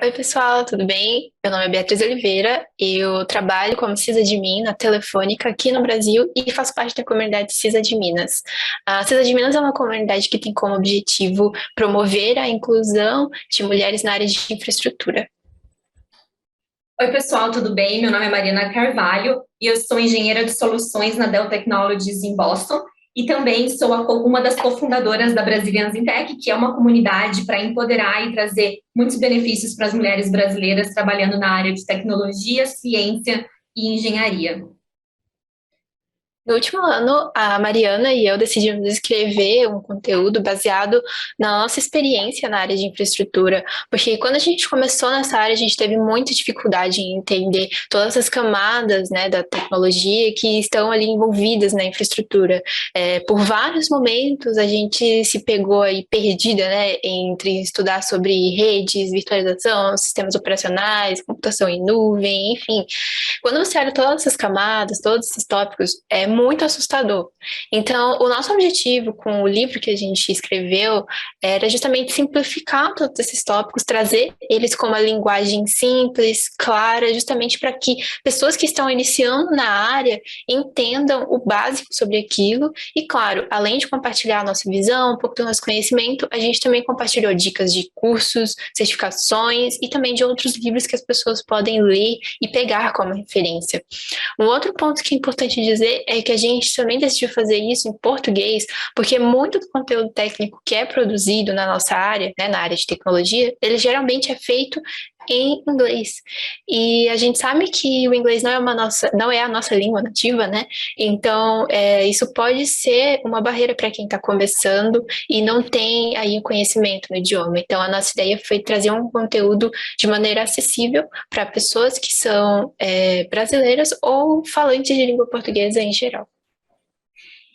Oi, pessoal, tudo bem? Meu nome é Beatriz Oliveira, eu trabalho como sysadmin na Telefônica aqui no Brasil e faço parte da comunidade Sysadminas. A Sysadminas é uma comunidade que tem como objetivo promover a inclusão de mulheres na área de infraestrutura. Oi, pessoal, tudo bem? Meu nome é Mariana Carvalho e eu sou engenheira de soluções na Dell Technologies em Boston e também sou uma das cofundadoras da Brazilians in Tech, que é uma comunidade para empoderar e trazer muitos benefícios para as mulheres brasileiras trabalhando na área de tecnologia, ciência e engenharia. No último ano, a Mariana e eu decidimos escrever um conteúdo baseado na nossa experiência na área de infraestrutura, porque quando a gente começou nessa área, a gente teve muita dificuldade em entender todas as camadas, né, da tecnologia que estão ali envolvidas na infraestrutura. Por vários momentos, a gente se pegou aí perdida, né, entre estudar sobre redes, virtualização, sistemas operacionais, computação em nuvem, enfim. Quando você olha todas essas camadas, todos esses tópicos, é muito assustador. Então, o nosso objetivo com o livro que a gente escreveu era justamente simplificar todos esses tópicos, trazer eles com uma linguagem simples, clara, justamente para que pessoas que estão iniciando na área entendam o básico sobre aquilo. E, claro, além de compartilhar a nossa visão, um pouco do nosso conhecimento, a gente também compartilhou dicas de cursos, certificações e também de outros livros que as pessoas podem ler e pegar como referência. Um outro ponto que é importante dizer é que a gente também decidiu fazer isso em português, porque muito do conteúdo técnico que é produzido na nossa área, né, na área de tecnologia, ele geralmente é feito em inglês. E a gente sabe que o inglês não é a nossa língua nativa, né? Então, isso pode ser uma barreira para quem está começando e não tem aí o conhecimento no idioma. Então, a nossa ideia foi trazer um conteúdo de maneira acessível para pessoas que são brasileiras ou falantes de língua portuguesa em geral.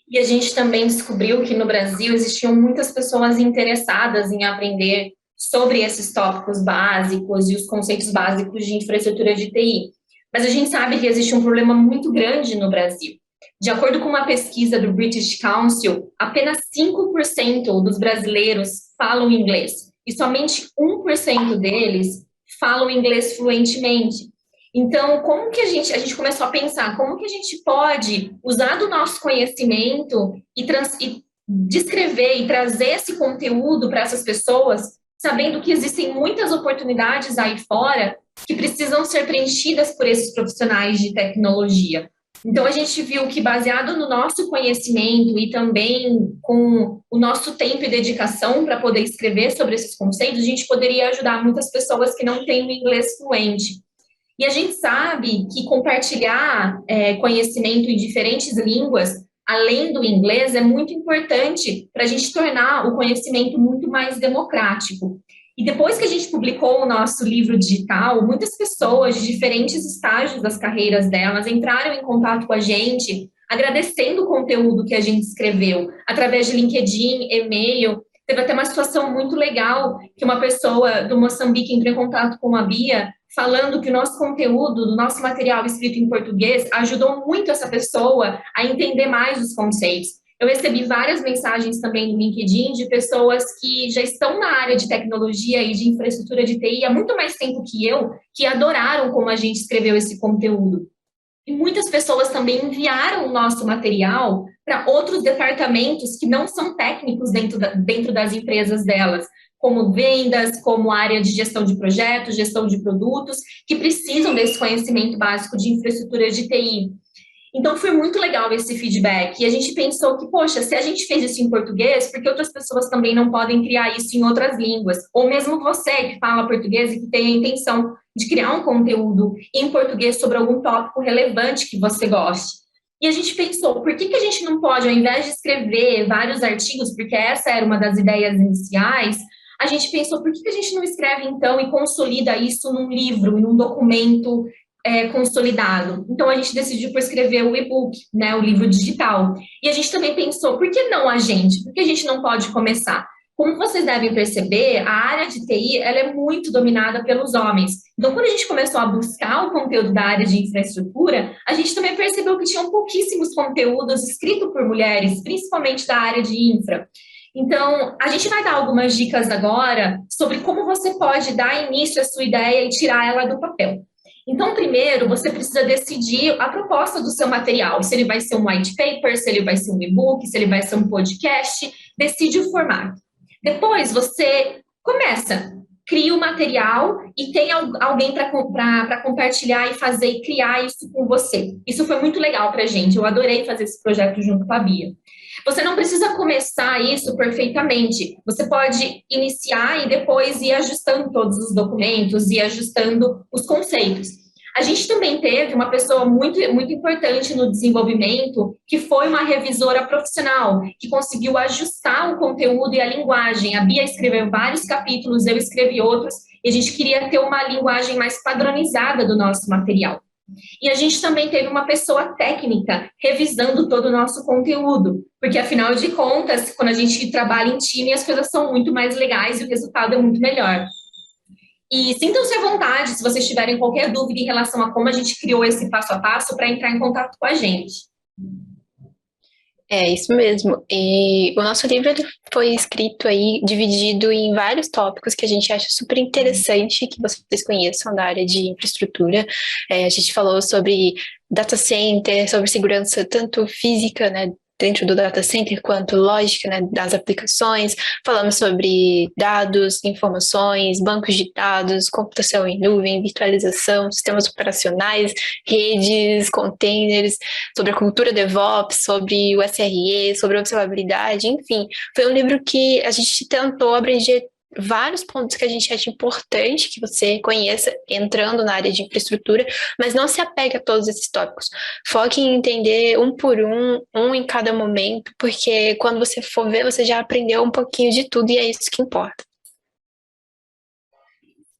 E a gente também descobriu que no Brasil existiam muitas pessoas interessadas em aprender sobre esses tópicos básicos e os conceitos básicos de infraestrutura de TI. Mas a gente sabe que existe um problema muito grande no Brasil. De acordo com uma pesquisa do British Council, apenas 5% dos brasileiros falam inglês e somente 1% deles falam inglês fluentemente. Então, como que a gente começou a pensar, como que a gente pode usar do nosso conhecimento e descrever e trazer esse conteúdo para essas pessoas, sabendo que existem muitas oportunidades aí fora que precisam ser preenchidas por esses profissionais de tecnologia. Então, a gente viu que, baseado no nosso conhecimento e também com o nosso tempo e dedicação para poder escrever sobre esses conceitos, a gente poderia ajudar muitas pessoas que não têm o inglês fluente. E a gente sabe que compartilhar conhecimento em diferentes línguas, além do inglês, é muito importante para a gente tornar o conhecimento muito mais democrático. E depois que a gente publicou o nosso livro digital, muitas pessoas de diferentes estágios das carreiras delas entraram em contato com a gente, agradecendo o conteúdo que a gente escreveu, através de LinkedIn, e-mail. Teve até uma situação muito legal que uma pessoa do Moçambique entrou em contato com a Bia, falando que o nosso conteúdo, do nosso material escrito em português, ajudou muito essa pessoa a entender mais os conceitos. Eu recebi várias mensagens também no LinkedIn de pessoas que já estão na área de tecnologia e de infraestrutura de TI há muito mais tempo que eu, que adoraram como a gente escreveu esse conteúdo. E muitas pessoas também enviaram o nosso material para outros departamentos que não são técnicos dentro das empresas delas, como vendas, como área de gestão de projetos, gestão de produtos, que precisam desse conhecimento básico de infraestrutura de TI. Então, foi muito legal esse feedback. E a gente pensou que, poxa, se a gente fez isso em português, por que outras pessoas também não podem criar isso em outras línguas? Ou mesmo você que fala português e que tem a intenção de criar um conteúdo em português sobre algum tópico relevante que você goste. E a gente pensou, por que a gente não pode, ao invés de escrever vários artigos, porque essa era uma das ideias iniciais, a gente pensou, por que a gente não escreve então e consolida isso num livro, num documento consolidado. Então, a gente decidiu por escrever o e-book, né, o livro digital. E a gente também pensou, por que não a gente? Por que a gente não pode começar? Como vocês devem perceber, a área de TI ela é muito dominada pelos homens. Então, quando a gente começou a buscar o conteúdo da área de infraestrutura, a gente também percebeu que tinham pouquíssimos conteúdos escritos por mulheres, principalmente da área de infra. Então, a gente vai dar algumas dicas agora sobre como você pode dar início à sua ideia e tirar ela do papel. Então, primeiro, você precisa decidir a proposta do seu material, se ele vai ser um white paper, se ele vai ser um e-book, se ele vai ser um podcast, decide o formato. Depois, você começa, cria o material e tem alguém para compartilhar e fazer e criar isso com você. Isso foi muito legal para a gente, eu adorei fazer esse projeto junto com a Bia. Você não precisa começar isso perfeitamente. Você pode iniciar e depois ir ajustando todos os documentos e ajustando os conceitos. A gente também teve uma pessoa muito, muito importante no desenvolvimento, que foi uma revisora profissional, que conseguiu ajustar o conteúdo e a linguagem. A Bia escreveu vários capítulos, eu escrevi outros, e a gente queria ter uma linguagem mais padronizada do nosso material. E a gente também teve uma pessoa técnica revisando todo o nosso conteúdo, porque afinal de contas, quando a gente trabalha em time, as coisas são muito mais legais e o resultado é muito melhor. E sintam-se à vontade, se vocês tiverem qualquer dúvida em relação a como a gente criou esse passo a passo, para entrar em contato com a gente. É isso mesmo. E o nosso livro ele foi escrito aí, dividido em vários tópicos que a gente acha super interessante que vocês conheçam da área de infraestrutura. A gente falou sobre data center, sobre segurança tanto física, né, dentro do data center, quanto lógica, né, das aplicações. Falamos sobre dados, informações, bancos de dados, computação em nuvem, virtualização, sistemas operacionais, redes, containers, sobre a cultura DevOps, sobre o SRE, sobre observabilidade, enfim. Foi um livro que a gente tentou abranger vários pontos que a gente acha importante que você conheça entrando na área de infraestrutura, mas não se apegue a todos esses tópicos. Foque em entender um por um em cada momento, porque quando você for ver, você já aprendeu um pouquinho de tudo e é isso que importa.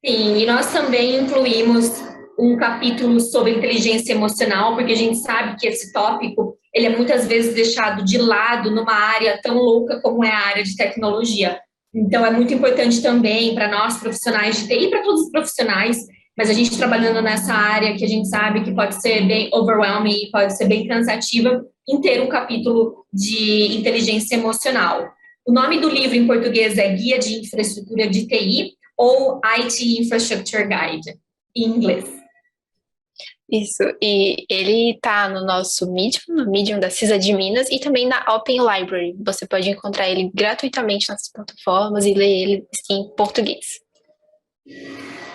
Sim, e nós também incluímos um capítulo sobre inteligência emocional, porque a gente sabe que esse tópico ele é muitas vezes deixado de lado numa área tão louca como é a área de tecnologia. Então, é muito importante também para nós, profissionais de TI, para todos os profissionais, mas a gente trabalhando nessa área que a gente sabe que pode ser bem overwhelming, pode ser bem cansativa, em ter um capítulo de inteligência emocional. O nome do livro em português é Guia de Infraestrutura de TI ou IT Infrastructure Guide, em inglês. Isso, e ele tá no nosso Medium, no Medium da CISA de Minas e também na Open Library. Você pode encontrar ele gratuitamente nessas plataformas e ler ele em português.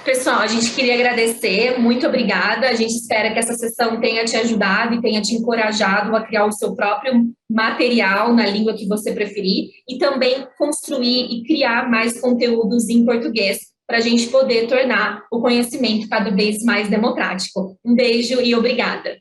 Pessoal, a gente queria agradecer, muito obrigada. A gente espera que essa sessão tenha te ajudado e tenha te encorajado a criar o seu próprio material na língua que você preferir e também construir e criar mais conteúdos em português para a gente poder tornar o conhecimento cada vez mais democrático. Um beijo e obrigada.